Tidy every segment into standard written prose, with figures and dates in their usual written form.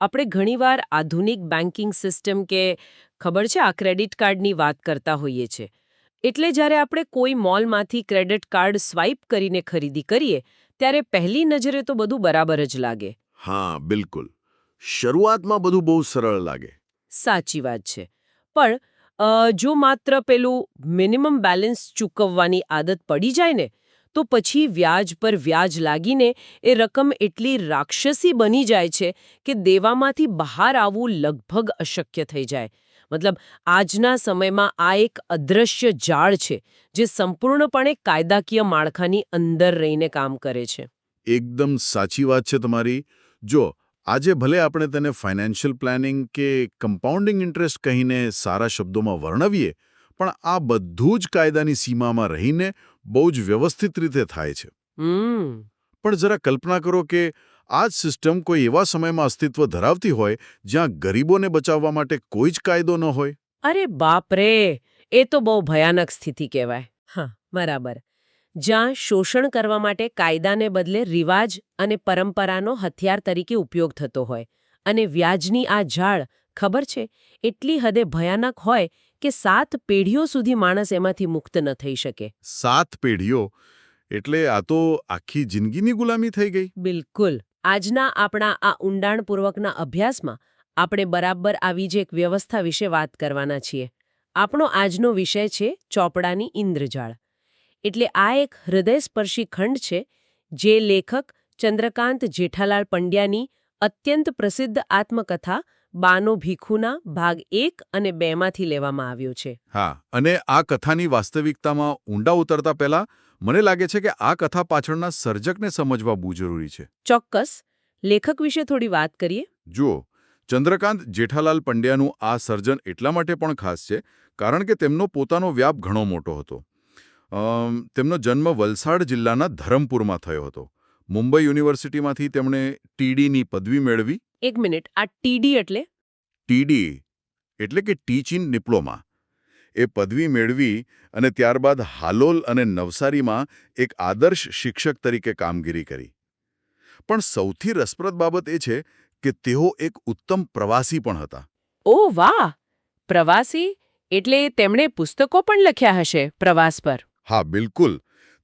આપણે ઘણીવાર આધુનિક બેન્કિંગ સિસ્ટમ કે ખબર છે આ ક્રેડિટ કાર્ડની વાત કરતા હોઈએ છીએ. એટલે જ્યારે આપણે કોઈ મોલમાંથી ક્રેડિટ કાર્ડ સ્વાઇપ કરીને ખરીદી કરીએ ત્યારે પહેલી નજરે તો બધું બરાબર જ લાગે. હા, બિલકુલ. શરૂઆતમાં બધું બહુ સરળ લાગે. સાચી વાત છે. પણ જો માત્ર પેલું મિનિમમ બેલેન્સ ચૂકવવાની આદત પડી જાય ને તો પછી વ્યાજ પર વ્યાજ લાગીને એ રકમ એટલી રાક્ષસી બની જાય છે કે દેવામાંથી બહાર આવવું લગભગ અશક્ય થઈ જાય. મતલબ આજના સમયમાં આ એક અદૃશ્ય જાળ છે જે સંપૂર્ણપણે કાયદાકીય માળખાની અંદર રહીને કામ કરે છે. એકદમ સાચી વાત છે તમારી. જો આજે ભલે આપણે તેને ફાઇનાન્શિયલ પ્લાનિંગ કે કમ્પાઉન્ડિંગ ઇન્ટરેસ્ટ કહીને સારા શબ્દોમાં વર્ણવીએ, પણ આ બધું જ કાયદાની સીમામાં રહીને બહુ જ વ્યવસ્થિત રીતે થાય છે. પણ જરા કલ્પના કરો કે આ જ સિસ્ટમ કોઈ એવા સમયમાં અસ્તિત્વ ધરાવતી હોય જ્યાં ગરીબોને બચાવવા માટે કોઈ જ કાયદો ન હોય. અરે બાપ રે, એ તો બહુ ભયાનક સ્થિતિ કહેવાય. હા, બરાબર. જ્યાં શોષણ કરવા માટે કાયદાને બદલે રિવાજ અને પરંપરાનો હથિયાર તરીકે ઉપયોગ થતો હોય અને વ્યાજની આ ઝાડ ખબર છે એટલી હદે ભયાનક હોય કે 7 પેઢીઓ સુધી માણસ એમાંથી મુક્ત ન થઈ શકે. 7 પેઢીઓ એટલે આ તો આખી જિંદગીની ગુલામી થઈ ગઈ. બિલકુલ. આજના આપણા આ ઊંડાણપૂર્વકના અભ્યાસમાં આપણે બરાબર આવી જ એક વ્યવસ્થા વિશે વાત કરવાના છીએ. આપણો આજનો વિષય છે ચોપડાની ઇન્દ્રજાળ. એટલે આ એક હૃદયસ્પર્શી ખંડ છે જે લેખક ચંદ્રકાંત જેઠાલાલ પંડ્યાની અત્યંત પ્રસિદ્ધ આત્મકથા બાનો ભીખુના ભાગ 1 અને 2 માંથી લેવામાં આવ્યો છે. હા, અને આ કથાની વાસ્તવિકતામાં ઊંડા ઉતરતા પહેલા મને લાગે છે કે આ કથા પાછળના સર્જકને સમજવા બહુ જરૂરી છે. ચોક્કસ. લેખક વિશે થોડી વાત કરીએ. જુઓ, ચંદ્રકાંત જેઠાલાલ પંડ્યાનું આ સર્જન એટલા માટે પણ ખાસ છે કારણ કે તેમનો પોતાનો વ્યાપ ઘણો મોટો હતો. તેમનો જન્મ વલસાડ જિલ્લાના ધરમપુરમાં થયો હતો. મુંબઈ યુનિવર્સિટીમાંથી તેમણે ટીડીની પદવી મેળવી. એક મિનિટ, આ ટીડી એટલે? ટીડી એટલે કે ટીચિંગ ડિપ્લોમા. એ પદવી મેળવી અને ત્યારબાદ હાલોલ અને નવસારીમાં એક આદર્શ શિક્ષક તરીકે કામગીરી કરી. પણ સૌથી રસપ્રદ બાબત એ છે કે તેઓ એક ઉત્તમ પ્રવાસી પણ હતા. ઓહ વાહ! પ્રવાસી એટલે તેમણે પુસ્તકો પણ લખ્યા હશે પ્રવાસ પર. હા, બિલકુલ.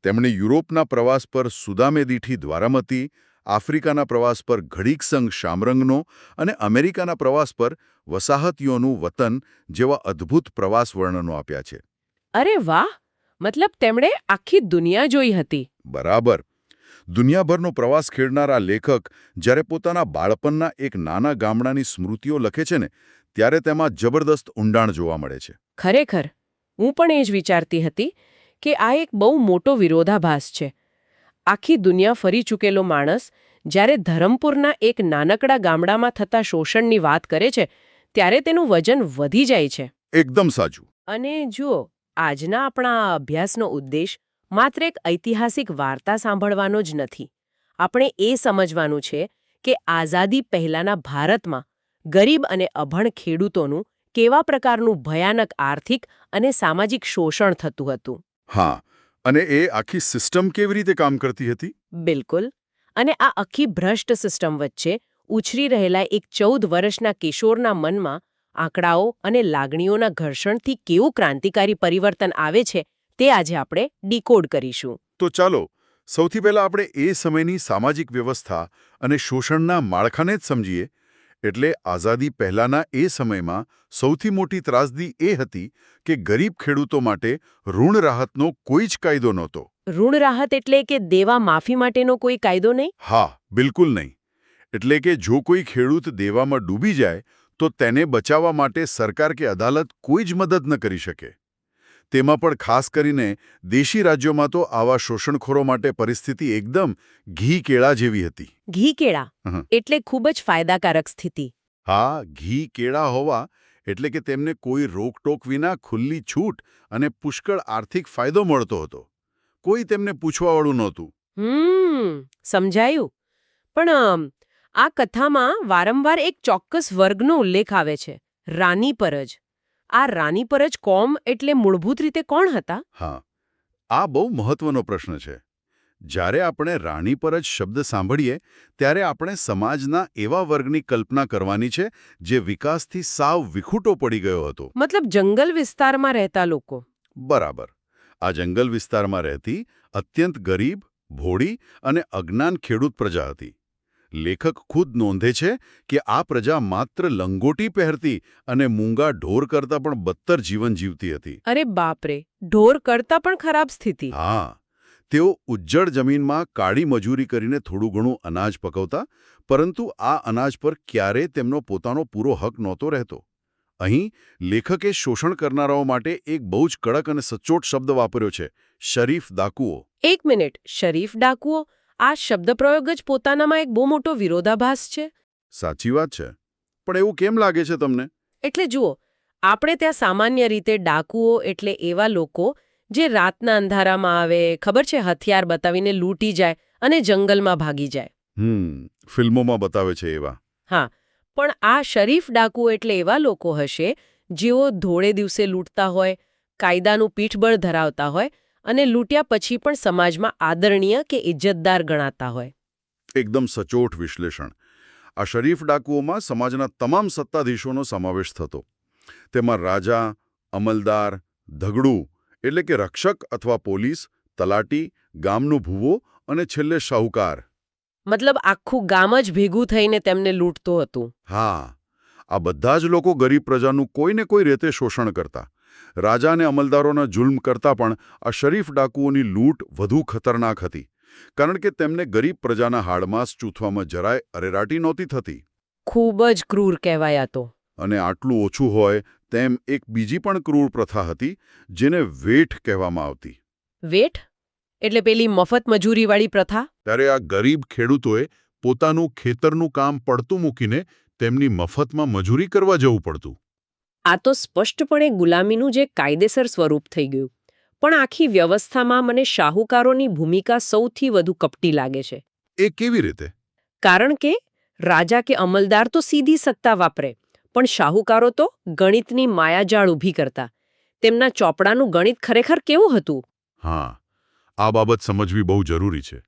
તેમણે યુરોપના પ્રવાસ પર સુદામે દીઠી દ્વારામતી, આફ્રિકાના પ્રવાસ પર ઘડીકસંગ શામરંગનો અને અમેરિકાના પ્રવાસ પર વસાહતીઓનું વતન જેવા અદ્ભુત પ્રવાસ વર્ણનો આપ્યા છે. અરે વાહ! મતલબ તેમણે આખી દુનિયા જોઈ હતી. બરાબર. દુનિયાભરનો પ્રવાસ ખેડનાર આ લેખક જ્યારે પોતાના બાળપણના એક નાના ગામડાની સ્મૃતિઓ લખે છે ને, ત્યારે તેમાં જબરદસ્ત ઊંડાણ જોવા મળે છે. ખરેખર. હું પણ એ જ વિચારતી હતી કે આ એક બહુ મોટો વિરોધાભાસ છે. આખી દુનિયા ફરી ચૂકેલો માણસ જ્યારે ધરમપુરના એક નાનકડા ગામડામાં થતા શોષણની વાત કરે છે ત્યારે તેનું વજન વધી જાય છે. એકદમ સાચું. અને જુઓ, આજના આપણા આ અભ્યાસનો ઉદ્દેશ માત્ર એક ઐતિહાસિક વાર્તા સાંભળવાનો જ નથી. આપણે એ સમજવાનું છે કે આઝાદી પહેલાના ભારતમાં ગરીબ અને અભણ ખેડૂતોનું કેવા પ્રકારનું ભયાનક આર્થિક અને સામાજિક શોષણ થતું હતું. હા, અને એ આખી સિસ્ટમ કેવી રીતે કામ કરતી હતી? બિલકુલ. અને આ આખી ભ્રષ્ટ સિસ્ટમ વચ્ચે ઉછરી રહેલા એક 14 વર્ષના કિશોરના મનમાં આંકડાઓ અને લાગણીઓના ઘર્ષણથી કેવું ક્રાંતિકારી પરિવર્તન આવે છે તે આજે આપણે ડીકોડ કરીશું. તો ચાલો, સૌથી પહેલા આપણે એ સમયની સામાજિક વ્યવસ્થા અને શોષણના માળખાને જ સમજીએ. એટલે આઝાદી પહેલાના એ સમયમાં સૌથી મોટી ત્રાસદી એ હતી કે ગરીબ ખેડૂતો માટે ઋણ રાહતનો કોઈ જ કાયદો નહોતો. ઋણ રાહત એટલે કે દેવા માફી માટેનો કોઈ કાયદો નહીં? હા, બિલકુલ નહીં. એટલે કે જો કોઈ ખેડૂત દેવામાં ડૂબી જાય તો તેને બચાવવા માટે સરકાર કે અદાલત કોઈ જ મદદ ન કરી શકે. તેમાં પણ ખાસ કરીને દેશી રાજ્યોમાં તો આવા શોષણખોરો માટે પરિસ્થિતિ એકદમ ઘી કેળા જેવી હતી. ઘી કેળા એટલે ખૂબ જ ફાયદાકારક સ્થિતિ. હા, ઘી કેળા હોવા એટલે કે તેમને કોઈ રોકટોક વિના ખુલ્લી છૂટ અને પુષ્કળ આર્થિક ફાયદો મળતો હતો. કોઈ તેમને પૂછવાવાળું નહોતું. સમજાયું. પણ આ કથામાં વારંવાર એક ચોક્કસ વર્ગનો ઉલ્લેખ આવે છે, રાની પરજ. આ રાની પરજ કોમ એટલે મૂળભૂત રીતે કોણ હતા? હા, આ બહુ મહત્વનો પ્રશ્ન છે. જ્યારે આપણે રાણી પર જ શબ્દ સાંભળીએ ત્યારે આપણે સમાજના એવા વર્ગની કલ્પના કરવાની છે જે વિકાસથી સાવ વિખૂટો પડી ગયો હતો. મતલબ જંગલ વિસ્તારમાં રહેતા લોકો. બરાબર. આ જંગલ વિસ્તારમાં રહેતી અત્યંત ગરીબ, ભોળી અને અજ્ઞાન ખેડૂત પ્રજા હતી. લેખક ખુદ નોંધે છે કે આ પ્રજા માત્ર લંગોટી પહેરતી અને મૂંગા ઢોર કરતાં પણ બદતર જીવન જીવતી હતી. અરે બાપરે, ઢોર કરતાં પણ ખરાબ સ્થિતિ. હા, તેઓ ઉજ્જડ જમીનમાં કાળી મજૂરી કરીને થોડું ઘણું અનાજ પકવતા, પરંતુ આ અનાજ પર ક્યારેય તેમનો પોતાનો પૂરો હક નહોતો રહેતો. અહીં લેખકે શોષણ કરનારાઓ માટે એક બહુ જ કડક અને સચોટ શબ્દ વાપર્યો છે: શરીફ ડાકુઓ. એક મિનિટ, શરીફ ડાકુઓ? આ શબ્દપ્રયોગ જ પોતાનામાં એક બહુ મોટો વિરોધાભાસ છે. સાચી વાત છે, પણ એવું કેમ લાગે છે તમને? એટલે જુઓ, આપણે ત્યાં સામાન્ય રીતે ડાકુઓ એટલે એવા લોકો જે રાતના અંધારામાં આવે, ખબર છે, હથિયાર બતાવીને લૂંટી જાય અને જંગલમાં ભાગી જાય. ફિલ્મોમાં બતાવે છે એવા. હા, પણ આ શરીફ ડાકુઓ એટલે એવા લોકો હશે જેઓ ધોળે દિવસે લૂંટતા હોય, કાયદાનું પીઠબળ ધરાવતા હોય અને લૂંટ્યા પછી પણ સમાજમાં આદરણીય કે ઇજ્જતદાર ગણાતા હોય. એકદમ સચોટ વિશ્લેષણ. આ શરીફ ડાકુઓમાં સમાજના તમામ સત્તાધીશોનો સમાવેશ થતો. તેમાં રાજા, અમલદાર, ધગડુ એટલે કે રક્ષક અથવા પોલીસ, તલાટી, ગામનો ભૂવો અને છેલ્લે શાહુકાર. મતલબ આખું ગામ જ ભેગું થઈને તેમને લૂંટતું હતું. હા, આ બધા જ લોકો ગરીબ પ્રજાનું કોઈને કોઈ રીતે શોષણ કરતા. રાજા અને અમલદારોના જુલ્મ કરતાં પણ આ શરીફ ડાકુઓની લૂંટ વધુ ખતરનાક હતી, કારણ કે તેમને ગરીબ પ્રજાના હાડમાંસ ચૂથવામાં જરાય અરેરાટી નહોતી થતી. ખૂબ જ ક્રૂર કહેવાયા તો. અને આટલું ઓછું હોય તેમ એક બીજી પણ ક્રૂર પ્રથા હતી, જેને વેઠ કહેવામાં આવતી. વેઠ એટલે પેલી મફત મજૂરીવાળી પ્રથા? ત્યારે આ ગરીબ ખેડૂતોએ પોતાનું ખેતરનું કામ પડતું મૂકીને તેમની મફતમાં મજૂરી કરવા જવું પડતું. આ તો સ્પષ્ટપણે ગુલામીનું જે કાયદેસર સ્વરૂપ થઈ ગયું. પણ આખી વ્યવસ્થામાં મને શાહુકારોની ભૂમિકા સૌથી વધુ કપટી લાગે છે. એ કેવી રીતે? કારણ કે રાજા કે અમલદાર તો સીધી સત્તા વાપરે, પણ શાહુકારો તો ગણિતની માયાજાળ ઊભી કરતા. તેમના ચોપડાનું ગણિત ખરેખર કેવું હતું? હા, આ બાબત સમજવી બહુ જરૂરી છે.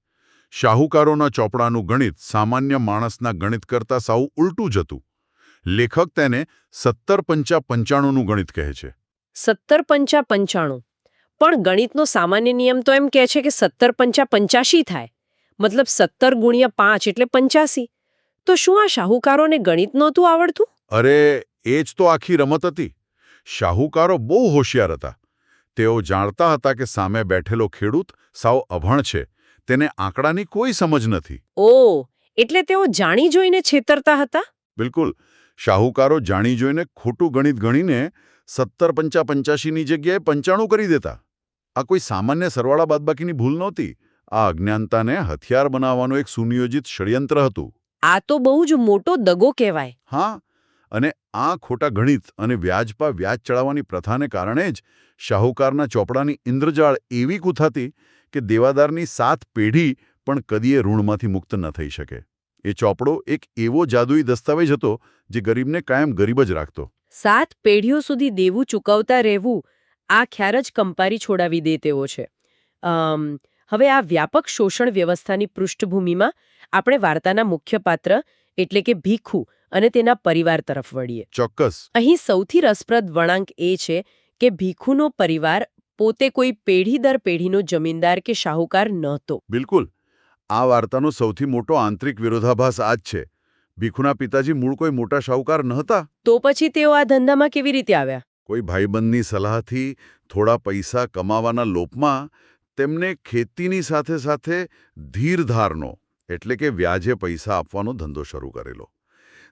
શાહુકારોના ચોપડાનું ગણિત સામાન્ય માણસના ગણિત કરતાં સાવ ઉલટું જ હતું. લેખક તેને 17-5-95નું ગણિત કહે છે. 17-5-95? પણ ગણિતનો સામાન્ય નિયમ તો એમ કહે છે કે 17-5-85 થાય. મતલબ 17 ગુણ્યા 5 એટલે 85. તો શું આ શાહુકારોને ગણિત નહોતું આવડતું? અરે, એ જ તો આખી રમત હતી. શાહુકારો બહુ હોશિયાર હતા. તેઓ જાણતા હતા કે સામે બેઠેલો ખેડૂત સાવ અભણ છે, તેને આંકડાની કોઈ સમજ નથી. ઓહ, એટલે તેઓ જાણી જોઈને છેતરતા હતા? બિલકુલ. શાહુકારો જાણી જોઈને ખોટું ગણિત ગણીને 17-5-85ની જગ્યાએ 95 કરી દેતા. આ કોઈ સામાન્ય સરવાળા બાદબાકીની ભૂલ નહોતી. આ અજ્ઞાનતાને હથિયાર બનાવવાનું એક સુનિયોજિત ષડયંત્ર હતું. આ તો બહુ જ મોટો દગો કહેવાય. હા, અને આ ખોટા ગણિત અને વ્યાજ ચડાવવાની પ્રથાને કારણે જ શાહુકારના ચોપડાની ઇન્દ્રજાળ એવી કૂથાતી કે દેવાદારની 7 પેઢી પણ કદીએ ઋણમાંથી મુક્ત ન થઈ શકે. એ ચોપડો એક એવો જાદુઈ દસ્તાવેજ હતો જે ગરીબને કાયમ ગરીબ જ રાખતો. 7 પેઢીઓ સુધી દેવું ચૂકવતા રહેવું, આ ખ્યાલ જ કંપારી છોડાવી દે તેવો છે. હવે આ વ્યાપક શોષણ વ્યવસ્થાની પૃષ્ઠભૂમિમાં આપણે વાર્તાના મુખ્ય પાત્ર એટલે કે ભીખુ અને તેના પરિવાર તરફ વળીએ. ચોક્કસ. અહીં સૌથી રસપ્રદ વળાંક એ છે કે ભીખુનો પરિવાર પોતે કોઈ પેઢી દર પેઢીનો જમીનદાર કે શાહુકાર નહોતો. બિલકુલ. આ વાર્તાનો સૌથી મોટો આંતરિક વિરોધાભાસ આ જ છે. ભીખુના પિતાજી મૂળ કોઈ મોટા શાહુકાર નહોતા. તો પછી તેઓ આ ધંધામાં કેવી રીતે આવ્યા? કોઈ ભાઈબંધની સલાહથી થોડા પૈસા કમાવાના લોભમાં તેમને ખેતીની સાથે સાથે ધીરધારનો એટલે કે વ્યાજે પૈસા આપવાનો ધંધો શરૂ કરેલો.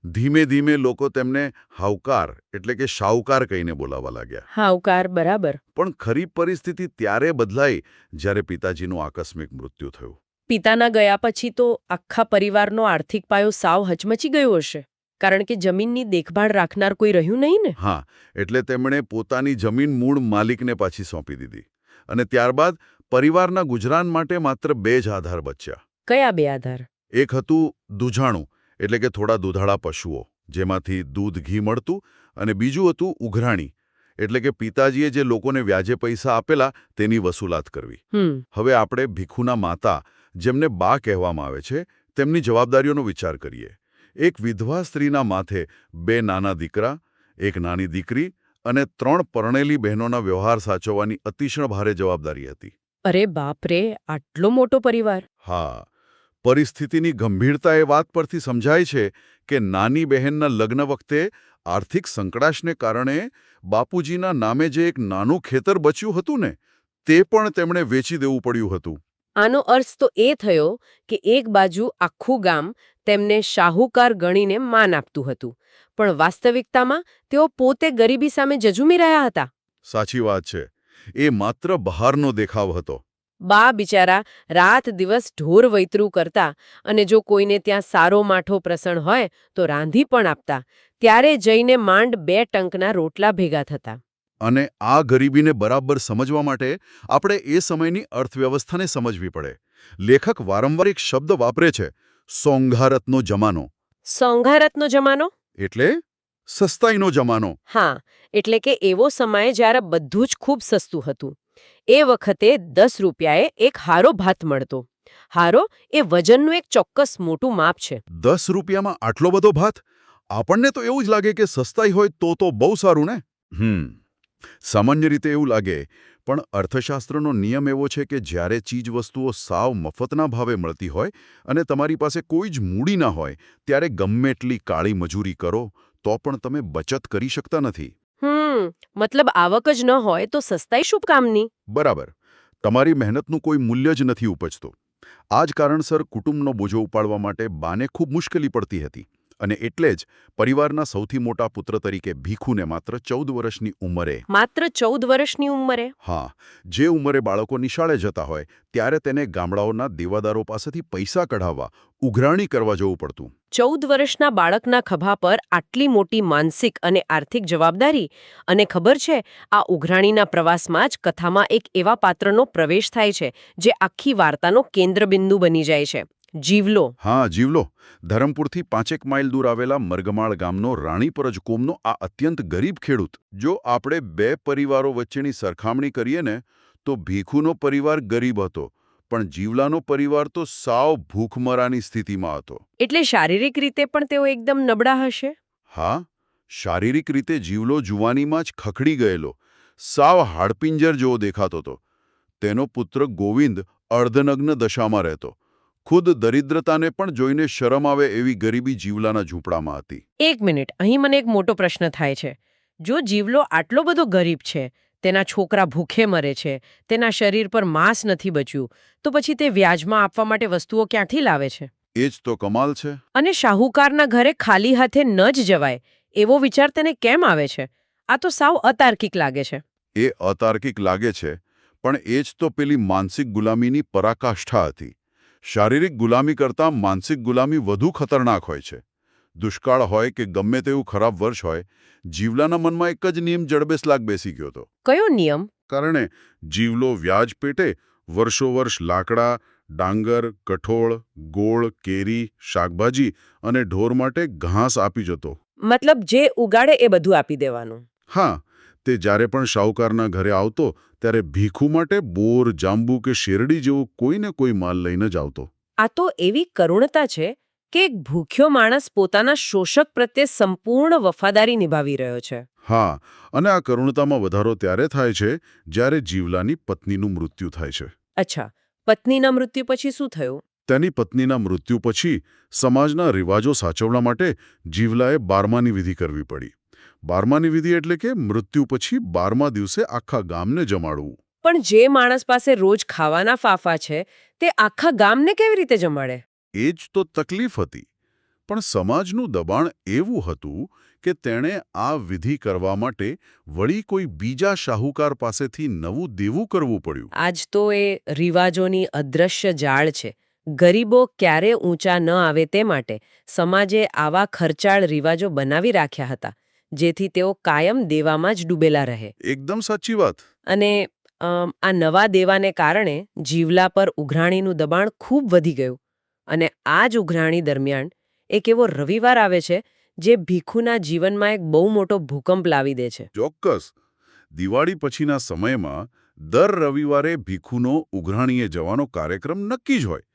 ધીમે ધીમે લોકો તેમને હાઉકાર એટલે કે શાહુકાર કહીને બોલાવવા લાગ્યા. હાઉકાર, બરાબર. પણ ખરી પરિસ્થિતિ ત્યારે બદલાઈ જ્યારે પિતાજીનું આકસ્મિક મૃત્યુ થયું. પિતાના ગયા પછી તો આખા પરિવારનો આર્થિક પાયો સાવ હચમચી ગયો હશે, કારણ કે જમીનની દેખભાળ રાખનાર કોઈ રહ્યું નહીં ને. હા, એટલે તેમણે પોતાની જમીન મૂળ માલિકને પાછી સોંપી દીધી. અને ત્યારબાદ પરિવારના ગુજરાન માટે માત્ર 2 જ આધાર બચ્યા. કયા 2 આધાર? એક હતું દૂધાણું એટલે કે થોડા દૂધાળા પશુઓ જેમાંથી દૂધ ઘી મળતું, અને બીજું હતું ઉઘરાણી એટલે કે પિતાજીએ જે લોકોને વ્યાજે પૈસા આપેલા તેની વસૂલાત કરવી. હવે આપણે ભીખુના માતા, જેમને બા કહેવામાં આવે છે, તેમની જવાબદારીઓનો વિચાર કરીએ. એક વિધવા સ્ત્રીના માથે 2 નાના દીકરા, એક નાની દીકરી અને 3 પરણેલી બહેનોના વ્યવહાર સાચવવાની અતિશય ભારે જવાબદારી હતી. અરે બાપરે, આટલો મોટો પરિવાર! હા, પરિસ્થિતિની ગંભીરતા એ વાત પરથી સમજાય છે કે નાની બહેનના લગ્ન વખતે આર્થિક સંકડાશને કારણે બાપુજીના નામે જે એક નાનું ખેતર બચ્યું હતું ને, તે પણ તેમણે વેચી દેવું પડ્યું હતું. આનો અર્થ તો એ થયો કે એક બાજુ આખું ગામ તેમને શાહુકાર ગણીને માન આપતું હતું, પણ વાસ્તવિકતામાં તેઓ પોતે ગરીબી સામે જજુમી રહ્યા હતા. સાચી વાત છે. એ માત્ર બહારનો દેખાવ હતો. બા બિચારા રાત દિવસ ઢોર વૈતરું કરતા અને જો કોઈને ત્યાં સારો માઠો પ્રસણ હોય તો રાંધી પણ આપતા. ત્યારે જઈને માંડ 2 ટંકના રોટલા ભેગા થતા. અને આ ગરીબીને બરાબર સમજવા માટે આપણે એ સમયની અર્થવ્યવસ્થાને સમજવી પડે. લેખક વારંવાર એક શબ્દ વાપરે છે, સોંઘારતનો જમાનો. સોંઘારતનો જમાનો? એટલે સસ્તાઈનો જમાનો. હા, એટલે કે એવો સમય જ્યારે બધું જ ખૂબ સસ્તું હતું. એ વખતે 10 રૂપિયાએ એક હારો ભાત મળતો. હારો એ વજનનું એક ચોક્કસ મોટું માપ છે. 10 રૂપિયામાં આટલો બધો ભાત? આપણને તો એવું જ લાગે કે સસ્તાઈ હોય તો બહુ સારું ને. સામાન્ય રીતે એવું લાગે, પણ અર્થશાસ્ત્રનો નિયમ એવો છે કે જ્યારે ચીજવસ્તુઓ સાવ મફતના ભાવે મળતી હોય અને તમારી પાસે કોઈ જ મૂડી ના હોય, ત્યારે ગમે એટલી કાળી મજૂરી કરો તો પણ તમે બચત કરી શકતા નથી. મતલબ આવક જ ન હોય તો સસ્તાઈ શું કામની? બરાબર. તમારી મહેનતનું કોઈ મૂલ્ય જ નથી ઉપજતું. આ જ કારણસર કુટુંબનો બોજો ઉપાડવા માટે બાને ખૂબ મુશ્કેલી પડતી હતી. અને એટલે જ પરિવારના સૌથી મોટા પુત્ર તરીકે ભીખુને માત્ર 14 વર્ષની ઉંમરે. માત્ર 14 વર્ષની ઉંમરે? હા, જે ઉંમરે બાળકો નિશાળે જતા હોય ત્યારે તેને ગામડાઓના દેવાદારો પાસેથી પૈસા કઢાવવા, ઉઘરાણી કરવા જવું પડતું. 14 વર્ષના બાળકના ખભા પર આટલી મોટી માનસિક અને આર્થિક જવાબદારી. અને ખબર છે, આ ઉઘરાણીના પ્રવાસમાં જ કથામાં એક એવા પાત્રનો પ્રવેશ થાય છે જે આખી વાર્તાનો કેન્દ્રબિંદુ બની જાય છે. જીવલો. હા, જીવલો. ધરમપુરથી 5 માઇલ દૂર આવેલા મરગમાળ ગામનો રાણીપરજ કોમનો આ અત્યંત ગરીબ ખેડૂત. જો આપણે 2 પરિવારો વચ્ચેની સરખામણી કરીએ ને, તો ભીખુનો પરિવાર ગરીબ હતો, પણ જીવલાનો પરિવાર તો સાવ ભૂખમરાની સ્થિતિમાં હતો. એટલે શારીરિક રીતે પણ તેઓ એકદમ નબળા હશે? હા, શારીરિક રીતે જીવલો જુવાનીમાં જ ખખડી ગયેલો, સાવ હાડપિંજર જેવો દેખાતો હતો. તેનો પુત્ર ગોવિંદ અર્ધનગ્ન દશામાં રહેતો. ખુદ દરિદ્રતાને પણ જોઈને શરમ આવે એવી ગરીબી જીવલાના ઝૂંપડામાં હતી. એક મિનિટ, અહીં મને એક મોટો પ્રશ્ન થાય છે. જો જીવલો આટલો બધો ગરીબ છે, તેના છોકરા ભૂખે મરે છે, તેના શરીર પર માંસ નથી બચ્યું, તો પછી તે વ્યાજમાં આપવા માટે વસ્તુઓ ક્યાંથી લાવે છે? એ જ તો કમાલ છે. અને શાહુકારના ઘરે ખાલી હાથે ન જ જવાય એવો વિચાર તેને કેમ આવે છે? આ તો સાવ અતાર્કિક લાગે છે. એ અતાર્કિક લાગે છે, પણ એ જ તો પેલી માનસિક ગુલામીની પરાકાષ્ઠા હતી. શારીરિક ગુલામી કરતાં માનસિક ગુલામી વધુ ખતરનાક હોય છે. દુષ્કાળ હોય કે ગમે તેવું ખરાબ વર્ષ હોય, જીવલાના મનમાં એક જ નિયમ જડબેસલાક બેસી ગયો હતો. કયો નિયમ? કારણે જીવલો વ્યાજ પેટે વર્ષોવર્ષ લાકડા, ડાંગર, કઠોળ, ગોળ, કેરી, શાકભાજી અને ઢોર માટે ઘાસ આપી જતો. મતલબ જે ઉગાડે એ બધું આપી દેવાનું? હા, તે જ્યારે પણ શાહુકારના ઘરે આવતો ત્યારે ભીખુ માટે બોર, જાંબુ કે શેરડી જેવો કોઈને કોઈ માલ લઈને જ આવતો. આ તો એવી કરુણતા છે કે એક ભૂખ્યો માણસ પોતાના શોષક પ્રત્યે સંપૂર્ણ વફાદારી નિભાવી રહ્યો છે. હા, અને આ કરુણતામાં વધારો ત્યારે થાય છે જ્યારે જીવલાની પત્નીનું મૃત્યુ થાય છે. અચ્છા, પત્નીના મૃત્યુ પછી શું થયું? તેની પત્નીના મૃત્યુ પછી સમાજના રિવાજો સાચવવા માટે જીવલાએ 12માની વિધિ કરવી પડી. 12માની વિધિ એટલે કે મૃત્યુ પછી 12મા દિવસે આખા ગામને જમાડવું. પણ જે માણસ પાસે રોજ ખાવાના ફાફા છે, તે આખા ગામને કેવી રીતે જમાડે? એ જ તો તકલીફ હતી. પણ સમાજનું દબાણ એવું હતું કે તેણે આ વિધિ કરવા માટે વળી કોઈ બીજા શાહુકાર પાસેથી નવું દેવું કરવું પડ્યું. આજ તો એ રિવાજોની અદ્રશ્ય જાળ છે. ગરીબો ક્યારે ઊંચા ન આવે તે માટે સમાજે આવા ખર્ચાળ રિવાજો બનાવી રાખ્યા હતા, જેથી તેઓ કાયમ દેવામાં જ ડૂબેલા રહે. એકદમ સાચી વાત. અને આ નવા દેવાને કારણે જીવલા પર ઉઘરાણીનું દબાણ ખૂબ વધી ગયું. અને આ જ ઉઘરાણી દરમિયાન એક એવો રવિવાર આવે છે જે ભીખુના જીવનમાં એક બહુ મોટો ભૂકંપ લાવી દે છે. ચોક્કસ. દિવાળી પછીના સમયમાં દર રવિવારે ભીખુનો ઉઘરાણીએ જવાનો કાર્યક્રમ નક્કી જ હોય.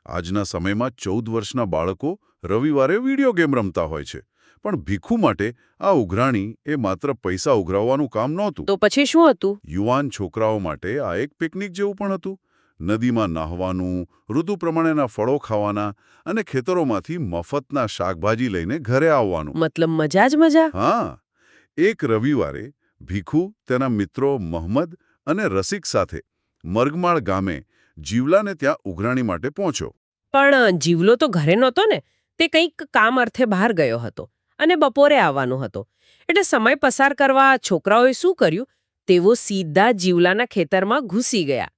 આજના સમયમાં 14 વર્ષના બાળકો રવિવારે વિડીયો ગેમ રમતા હોય છે. પણ ભીખુ માટે આ ઉઘરાણી એ માત્ર પૈસા ઉઘરાવવાનું કામ નહોતું. તો પછી શું હતું? યુવાન છોકરાઓ માટે આ એક પિકનિક જેવું પણ હતું. નદીમાં નાહવાનું, ઋતુ પ્રમાણેના ફળો ખાવાના અને ખેતરોમાંથી મફતના શાકભાજી લઈને ઘરે આવવાનું. મતલબ મજા જ મજા. હા, એક રવિવારે ભીખુ તેના મિત્રો મહંમદ અને રસિક સાથે મરગમાળ ગામે જીવલાને ત્યાં ઉઘરાણી માટે પહોંચ્યો. પણ જીવલો તો ઘરે નહોતો ને. તે કંઈક કામ અર્થે બહાર ગયો હતો અને બપોરે આવવાનો હતો. એટલે સમય પસાર કરવા છોકરાઓએ શું કર્યું? તેઓ સીધા જીવલાના ખેતરમાં ઘૂસી ગયા.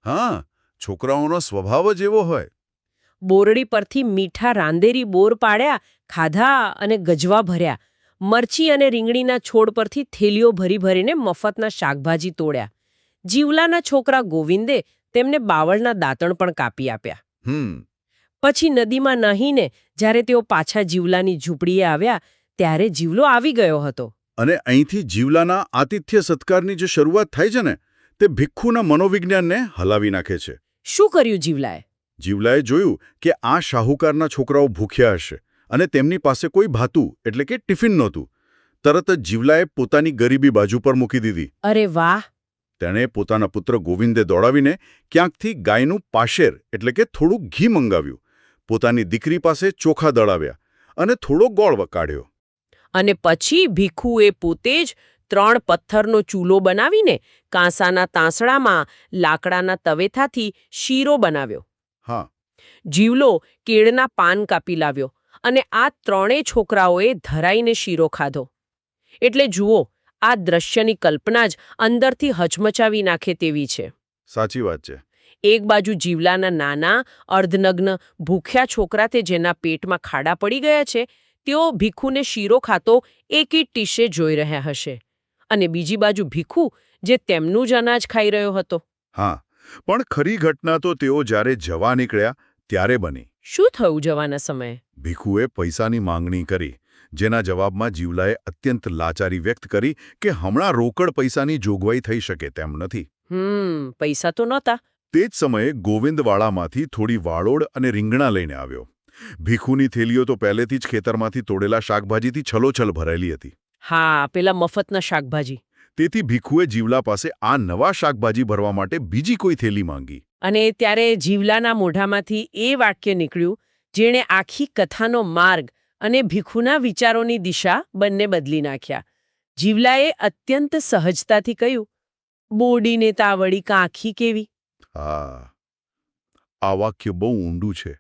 હા, છોકરાઓનો સ્વભાવ જ એવો હોય. બોરડી પરથી મીઠા રાંદેરી બોર પાડ્યા, ખાધા અને ગજવા ભર્યા. મરચી અને રીંગણીના છોડ પરથી થેલીઓ ભરી ભરીને મફતના શાકભાજી તોડ્યા. જીવલાના છોકરા ગોવિંદે તેમને બાવળના દાંતણ પણ કાપી આપ્યા. પછી નદીમાં નહીને જ્યારે તેઓ પાછા જીવલાની ઝૂંપડીએ આવ્યા ત્યારે જીવલો આવી ગયો હતો. અને અહીંથી જીવલાના આતિથ્ય સત્કારની જે શરૂઆત થાય છે ને, તે ભીખુના મનોવિજ્ઞાનને હલાવી નાખે છે. શું કર્યું જીવલાએ? જીવલાએ જોયું કે આ શાહુકારના છોકરાઓ ભૂખ્યા હશે અને તેમની પાસે કોઈ ભાતું એટલે કે ટિફિન નહોતું. તરત જ જીવલાએ પોતાની ગરીબી બાજુ પર મૂકી દીધી. અરે વાહ! તેણે પોતાના પુત્ર ગોવિંદે દોડાવીને ક્યાંકથી ગાયનું પાશેર એટલે કે થોડું ઘી મંગાવ્યું. પોતાની દીકરી પાસે ચોખા દળાવ્યા અને થોડો ગોળ કાઢ્યો. અને પછી ભીખુએ પોતે જ 3 પથ્થરનો ચૂલો બનાવીને કાંસાના તાંસડામાં લાકડાના તવેથાથી શીરો બનાવ્યો. હા, જીવલો કેળના પાન કાપી લાવ્યો અને આ 3 છોકરાઓએ ધરાઈને શીરો ખાધો. એટલે જુઓ, આ દ્રશ્યની કલ્પના જ અંદરથી હચમચાવી નાખે તેવી છે. સાચી વાત છે. એક બાજુ જીવલાના નાના અર્ધનગ્ન ભૂખ્યા છોકરા તે જેના પેટમાં ખાડા પડી ગયા છે, તેઓ ભીખુને શીરો ખાતો એકી ટીશે જોઈ રહ્યા હશે. અને બીજી બાજુ ભીખુ જે તેમનું જ અનાજ ખાઈ રહ્યો હતો. હા, પણ ખરી ઘટના તો તેઓ જ્યારે જવા નીકળ્યા ત્યારે બની. શું થયું જવાના સમયે? ભીખુએ પૈસાની માંગણી કરી, જેના જવાબમાં જીવલાએ અત્યંત લાચારી વ્યક્ત કરી કે હમણાં રોકડ પૈસાની જોગવાઈ થઈ શકે તેમ નથી. પૈસા તો નહોતા. તે જ સમયે ગોવિંદવાડામાંથી થોડી વાળોડ અને રીંગણા લઈને આવ્યો. ભીખુની થેલીઓ તો પહેલેથી જ ખેતરમાંથી તોડેલા શાકભાજીથી છલોછલ ભરાયેલી હતી. હા, પેલા મફતના શાકભાજી. તેથી ભીખુએ જીવલા પાસે આ નવા શાકભાજી ભરવા માટે બીજી કોઈ થેલી માંગી. અને ત્યારે જીવલાના મોઢામાંથી એ વાક્ય નીકળ્યું જેણે આખી કથાનો માર્ગ અને ભીખુના વિચારોની દિશા બંને બદલી નાખ્યા. જીવલાએ અત્યંત સહજતાથી કહ્યું, બોડીને તાવડી કાંખી કેવી. હા, આ વાક્ય બહુ ઊંડું છે.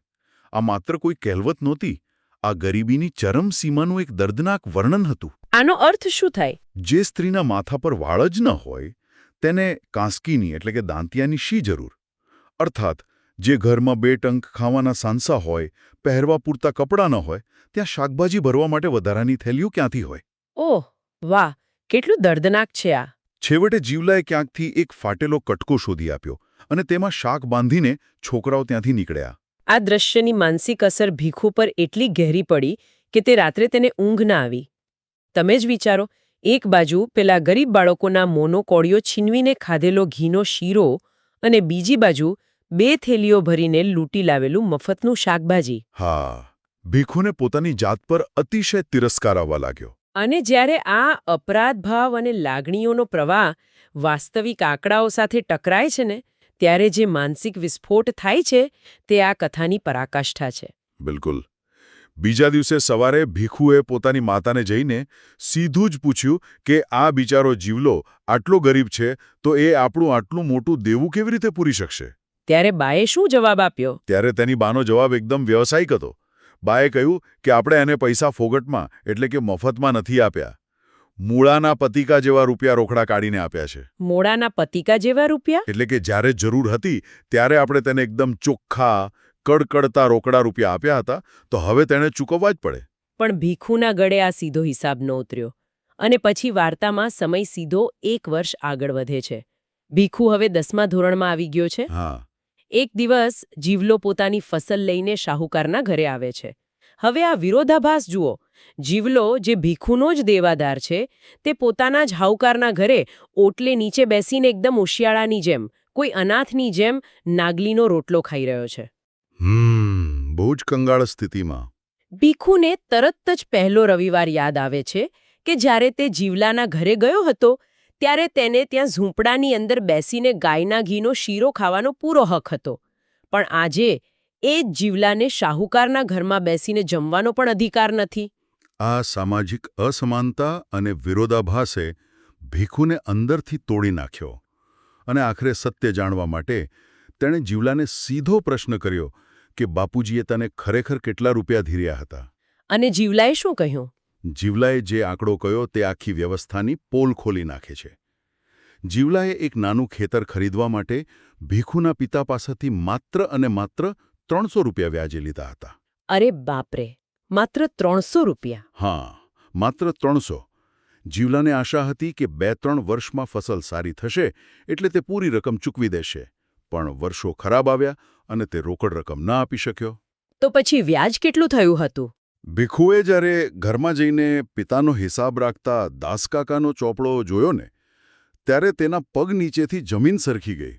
આ માત્ર કોઈ કહેવત નહોતી. આ ગરીબીની ચરમસીમાનું એક દર્દનાક વર્ણન હતું. આનો અર્થ શું થાય? જે સ્ત્રીના માથા પર વાળ જ ન હોય તેને કાંસકીની એટલે કે દાંતિયાની શી જરૂર? અર્થાત જે ઘરમાં 2 ટંક ખાવાના સાંસા હોય, પહેરવા પૂરતા કપડાં ન હોય, ત્યાં શાકભાજી ભરવા માટે વધારાની થેલીઓ ક્યાંથી હોય? ઓહ વાહ, કેટલું દર્દનાક છે આ. છેવટે જીવલાએ ક્યાંકથી એક ફાટેલો કટકો શોધી આપ્યો અને તેમાં શાક બાંધીને છોકરાઓ ત્યાંથી નીકળ્યા. આ દ્રશ્યની માનસિક અસર ભીખુ પર એટલી ગહેરી પડી કે તે રાત્રે તેને ઊંઘ ના આવી. તમે જ વિચારો, એક બાજુ પેલા ગરીબ બાળકોના મોનો કોળીઓ છીનવીને ખાધેલો ઘીનો શીરો અને બીજી બાજુ 2 થેલીઓ ભરીને લૂંટી લાવેલું મફતનું શાકભાજી. હા, ભીખુને પોતાની જાત પર અતિશય તિરસ્કાર આવવા લાગ્યો. અને જ્યારે આ અપરાધ ભાવ અને લાગણીઓનો પ્રવાહ વાસ્તવિક આંકડાઓ સાથે ટકરાય છે ને, ત્યારે જે માનસિક વિસ્ફોટ થાય છે તે આ કથાની પરાકાષ્ઠા છે. બિલકુલ. બીજા દિવસે સવારે ભીખુએ પોતાની માતાને જઈને સીધું જ પૂછ્યું કે આ બિચારો જીવલો આટલો ગરીબ છે તો એ આપણું આટલું મોટું દેવું કેવી રીતે પૂરી શકશે? ત્યારે બાએ શું જવાબ આપ્યો? ત્યારે તેની બાનો જવાબ એકદમ વ્યવસાયિક હતો. બાએ કહ્યું કે આપણે એને પૈસા ફોગટમાં એટલે કે મફતમાં નથી આપ્યા. મૂળાના પતિકા જેવા રૂપિયા રોકડા કાઢીને આપ્યા છે. મોડાના પતિકા જેવા રૂપિયા? એટલે કે જ્યારે જરૂર હતી ત્યારે આપણે તેને એકદમ ચોખ્ખા કડકડતા રોકડા રૂપિયા આપ્યા હતા, તો હવે તેણે ચૂકવવા જ પડે. પણ ભીખુના ગળે આ સીધો હિસાબ ન ઉતર્યો અને પછી વાર્તામાં સમય સીધો 1 વર્ષ આગળ વધે છે. ભીખુ હવે 10મા ધોરણમાં આવી ગયો છે. હા. એક દિવસ જીવલો પોતાની ફસલ લઈને શાહુકારના ઘરે આવે છે. હવે આ વિરોધાભાસ જુઓ. જીવલો, જે ભીખુનો જ દેવાદાર છે, તે પોતાના જ હાઉકારના ઘરે ઓટલે નીચે બેસીને એકદમ ઉશિયાળાની જેમ, કોઈ અનાથની જેમ નાગલીનો રોટલો ખાઈ રહ્યો છે. બહુ જ કંગાળ સ્થિતિમાં. ભીખુને તરત જ પહેલો રવિવાર યાદ આવે છે કે જ્યારે તે જીવલાના ઘરે ગયો હતો ત્યારે તેને ત્યાં ઝૂંપડાની અંદર બેસીને ગાયના ઘીનો શીરો ખાવાનો પૂરો હક હતો. પણ આજે એ જ જીવલાને શાહુકારના ઘરમાં બેસીને જમવાનો પણ અધિકાર નથી. આ સામાજિક અસમાનતા અને વિરોધાભાસે ભીખુને અંદરથી તોડી નાખ્યો અને આખરે સત્ય જાણવા માટે તેણે જીવલાને સીધો પ્રશ્ન કર્યો કે બાપુજીએ તને ખરેખર કેટલા રૂપિયા ધીર્યા હતા. અને જીવલાએ શું કહ્યું? જીવલાએ જે આંકડો કહ્યો તે આખી વ્યવસ્થાની પોલ ખોલી નાખે છે. જીવલાએ એક નાનું ખેતર ખરીદવા માટે ભીખુના પિતા પાસેથી માત્ર અને માત્ર 300 રૂપિયા વ્યાજે લીધા હતા. અરે બાપરે, માત્ર 300 રૂપિયા? હા, માત્ર 300. જીવલાને આશા હતી કે 2-3 વર્ષમાં ફસલ સારી થશે એટલે તે પૂરી રકમ ચૂકવી દેશે. પણ વર્ષો ખરાબ આવ્યા અને તે રોકડ રકમ ના આપી શક્યો. તો પછી વ્યાજ કેટલું થયું હતું? ભીખુએ જ્યારે ઘરમાં જઈને પિતાનો હિસાબ રાખતા દાસકાકાનો ચોપડો જોયો ને, ત્યારે તેના પગ નીચેથી જમીન સરકી ગઈ.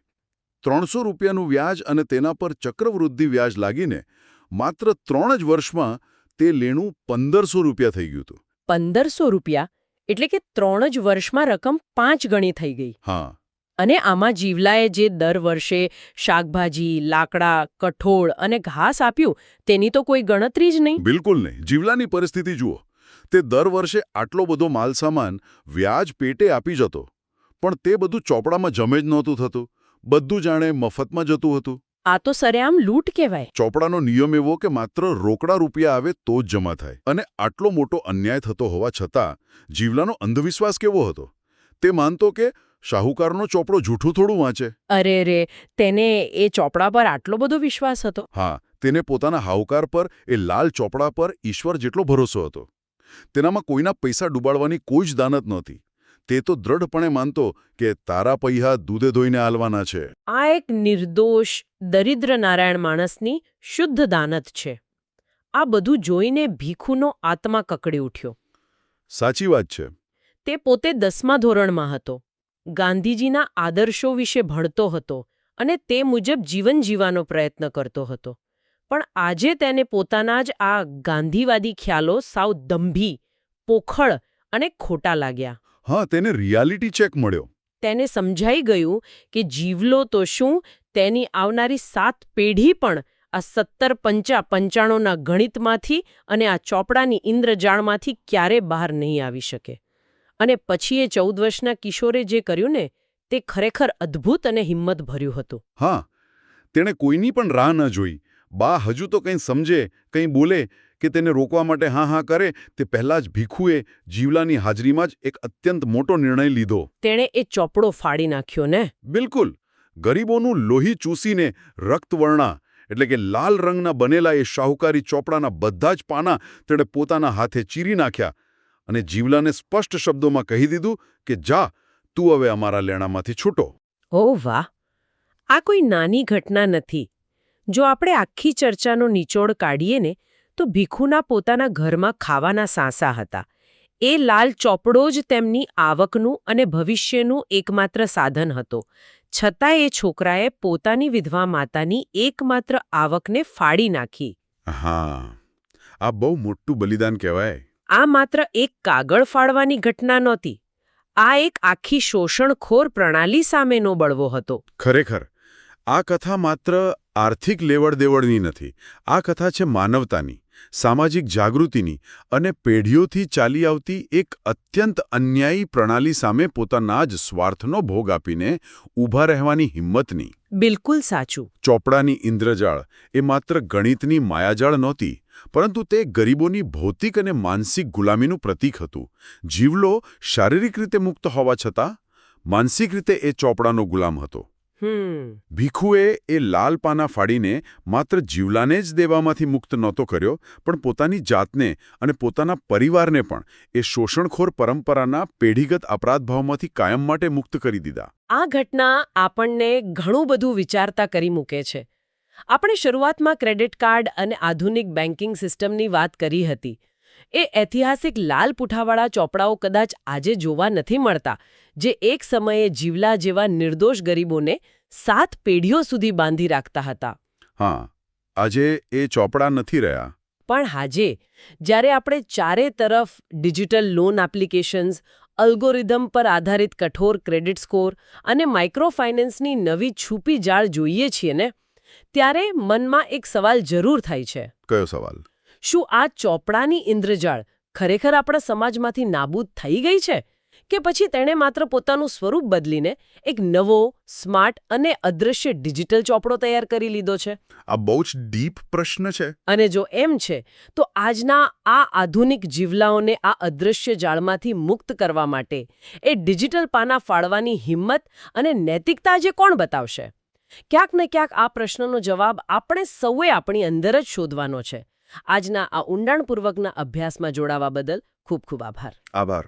300 રૂપિયાનું વ્યાજ અને તેના પર ચક્રવૃદ્ધિ વ્યાજ લાગીને માત્ર 3 જ વર્ષમાં તે લેણું 1500 રૂપિયા થઈ ગયું હતું. 1500 રૂપિયા? એટલે કે 3 જ વર્ષમાં રકમ 5 ગણી થઈ ગઈ. હા. અને આમાં જીવલાએ જે દર વર્ષે શાકભાજી, લાકડા, કઠોળ અને ઘાસ આપ્યું તેની તો કોઈ ગણતરી જ નહીં. બિલકુલ નહીં. જીવલાની પરિસ્થિતિ જુઓ. તે દર વર્ષે આટલો બધો માલસામાન વ્યાજ પેટે આપી જતો, પણ તે બધું ચોપડામાં જમે જ નહોતું થતું. બધું જાણે મફતમાં જતું હતું. આ તો સરેઆમ લૂંટ કહેવાય. ચોપડાનો નિયમ એવો કે માત્ર રોકડા રૂપિયા આવે તો જ જમા થાય. અને આટલો મોટો અન્યાય થતો હોવા છતાં જીવલાનો અંધવિશ્વાસ કેવો હતો? તે માનતો કે શાહુકારનો ચોપડો જૂઠું થોડું વાંચે. અરે રે, તેને એ ચોપડા પર આટલો બધો વિશ્વાસ હતો? હા, તેને પોતાના હાઉકાર પર, એ લાલ ચોપડા પર ઈશ્વર જેટલો ભરોસો હતો. તેનામાં કોઈના પૈસા ડૂબાડવાની કોઈ જ દાનત નહોતી. તે તો દ્રઢપણે માનતો કે તારા પૈસા દૂધે ધોઈને આલવાના છે. આ એક નિર્દોષ, દરિદ્ર નારાયણ માણસની શુદ્ધ દાનત છે. આ બધું જોઈને ભીખુનો આત્મા કકડી ઉઠ્યો. સાચી વાત છે. તે પોતે 10મા ધોરણમાં હતો. ગાંધીજીના આદર્શો વિશે ભણતો હતો અને તે મુજબ જીવન જીવવાનો પ્રયત્ન કરતો હતો. પણ આજે તેને પોતાના જ આ ગાંધીવાદી ખ્યાલો સાવ દંભી, પોખળ અને ખોટા લાગ્યા. હા, તેને રિયાલિટી ચેક મળ્યો. તેને સમજાઈ ગયું કે જીવલો તો શું, તેની આવનારી 7 પેઢી પણ આ 70-95 ગણિતમાંથી અને આ ચોપડાની ઇન્દ્રજાળમાંથી ક્યારે બહાર નહીં આવી શકે. અને પછી એ 14 વર્ષના કિશોરે જે કર્યું ને, તે ખરેખર અદ્ભુત અને હિંમત ભર્યું હતું. હા, તેણે કોઈની પણ રાહ ન જોઈ. બા હજુ તો કંઈ સમજે, કંઈ બોલે કે તેને રોકવા માટે હા કરે તે પહેલાં જ ભીખુએ જીવલાની હાજરીમાં જ એક અત્યંત મોટો નિર્ણય લીધો. તેણે એ ચોપડો ફાડી નાખ્યો ને? બિલકુલ. ગરીબોનું લોહી ચૂસીને રક્તવર્ણા એટલે કે લાલ રંગના બનેલા એ શાહુકારી ચોપડાના બધા જ પાના તેણે પોતાના હાથે ચીરી નાખ્યા અને જીવલાને સ્પષ્ટ શબ્દોમાં કહી દીધું કે જા, તું હવે અમારા લેણામાંથી છૂટો. ઓહ વાહ! આ કોઈ નાની ઘટના નથી. જો આપણે આખી ચર્ચાનો નિચોડ કાઢીએ ને, તો ભીખુના પોતાના ઘરમાં ખાવાના સાંસા હતા. એ લાલ ચોપડો જ તેમની આવકનું અને ભવિષ્યનું એકમાત્ર સાધન હતો. છતાં એ છોકરાએ પોતાની વિધવા માતાની એકમાત્ર આવકને ફાડી નાખી. હા, આ બહુ મોટું બલિદાન કહેવાય. આ માત્ર એક કાગળ ફાડવાની ઘટના નહોતી. આ એક આખી શોષણખોર પ્રણાલી સામેનો બળવો હતો. ખરેખર, આ કથા માત્ર આર્થિક લેવડ-દેવડની નથી. આ કથા છે માનવતાની, સામાજિક જાગૃતિની અને પેઢીઓથી ચાલી આવતી એક અત્યંત અન્યાયી પ્રણાલી સામે પોતાના જ સ્વાર્થનો ભોગ આપીને ઊભા રહેવાની હિંમતની. બિલકુલ સાચું. ચોપડાની ઇન્દ્રજાળ એ માત્ર ગણિતની માયાજાળ નહોતી, પરંતુ તે ગરીબોની ભૌતિક અને માનસિક ગુલામીનું પ્રતીક હતું. જીવલો શારીરિક રીતે મુક્ત હોવા છતાં માનસિક રીતે એ ચોપડાનો ગુલામ હતો. ભીખુએ એ લાલ પાના ફાડીને માત્ર જીવલાને જ દેવામાંથી મુક્ત નહોતો કર્યો, પણ પોતાની જાતને અને પોતાના પરિવારને પણ એ શોષણખોર પરંપરાના પેઢીગત અપરાધભાવમાંથી કાયમ માટે મુક્ત કરી દીધા. આ ઘટના આપણને ઘણું બધું વિચારતા કરી મૂકે છે. આપણે શરૂઆતમાં ક્રેડિટ કાર્ડ અને આધુનિક બેન્કિંગ સિસ્ટમની વાત કરી હતી. એ ઐતિહાસિક લાલ પૂઠાવાળા ચોપડાઓ કદાચ આજે જોવા નથી મળતા, જે એક સમયે જીવલા જેવા નિર્દોષ ગરીબોને 7 પેઢીઓ સુધી બાંધી રાખતા હતા. હા, આજે એ ચોપડા નથી રહ્યા. પણ આજે જ્યારે આપણે ચારે તરફ ડિજિટલ લોન એપ્લિકેશન્સ, અલ્ગોરિધમ પર આધારિત કઠોર ક્રેડિટ સ્કોર અને માઇક્રો ફાઇનાન્સની નવી છુપી જાળ જોઈએ છીએ ને, ત્યારે મનમાં એક સવાલ જરૂર થાય છે. કયો સવાલ? શું આ ચોપડાની ઇન્દ્રજાળ ખરેખર આપણા સમાજમાંથી નાબૂદ થઈ ગઈ છે, કે પછી તેણે માત્ર પોતાનું સ્વરૂપ બદલીને એક નવો, સ્માર્ટ અને અદૃશ્ય ડિજિટલ ચોપડો તૈયાર કરી લીધો છે? આ બહુ જ ડીપ પ્રશ્ન છે. અને જો એમ છે, તો આજના આ આધુનિક જીવલાઓને આ અદૃશ્ય જાળમાંથી મુક્ત કરવા માટે એ ડિજિટલ પાના ફાળવાની હિંમત અને નૈતિકતા જે કોણ બતાવશે? ક્યાંક ને ક્યાંક આ પ્રશ્નનો જવાબ આપણે સૌએ આપણી અંદર જ શોધવાનો છે. આજના આ ઊંડાણપૂર્વકના અભ્યાસમાં જોડાવા બદલ ખૂબ ખૂબ આભાર. આભાર.